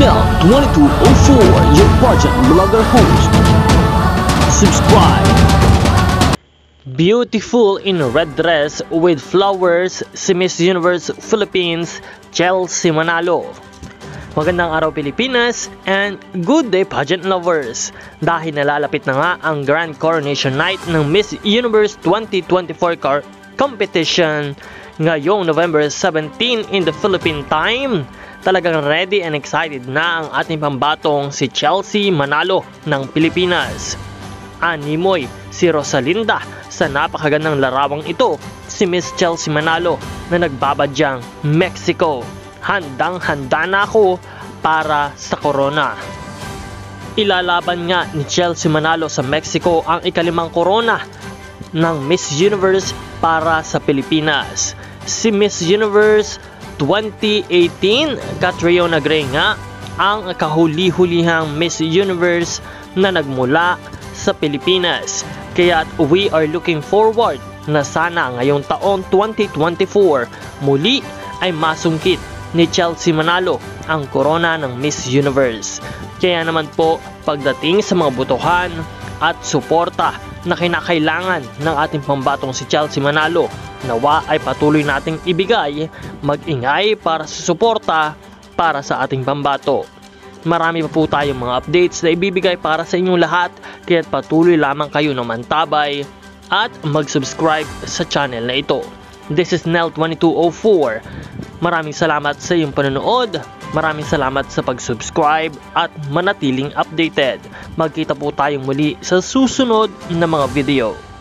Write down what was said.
Nel 2204, your budget vlogger host. Subscribe. Beautiful in red dress with flowers si Miss Universe Philippines, Chelsea Manalo. Magandang araw Pilipinas and good day pageant lovers. Dahil nalalapit na nga ang Grand Coronation Night ng Miss Universe 2024 competition ngayong November 17 in the Philippine time. Talagang ready and excited na ang ating pambatong si Chelsea Manalo ng Pilipinas. Animoy si Rosalinda sa napakagandang larawang ito, si Miss Chelsea Manalo na nagbabadyang Mexico. Handang-handa na ako para sa corona. Ilalaban nga ni Chelsea Manalo sa Mexico ang ikalimang corona ng Miss Universe para sa Pilipinas. Si Miss Universe 2018, Catriona Gray nga ang kahuli-hulihang Miss Universe na nagmula sa Pilipinas. Kaya we are looking forward na sana ngayong taon 2024 muli ay masungkit ni Chelsea Manalo ang corona ng Miss Universe. Kaya naman po, pagdating sa mga butuhan at suporta na kinakailangan ng ating pambatong si Chelsea Manalo, nawa ay patuloy nating ibigay, mag-ingay para sa suporta para sa ating pambato. Marami pa po tayong mga updates na ibibigay para sa inyong lahat, kaya patuloy lamang kayo na mantabay at mag-subscribe sa channel na ito. This is Nel 2204. Maraming salamat sa iyong panonood. Maraming salamat sa pag-subscribe at manatiling updated. Magkita po tayong muli sa susunod na mga video.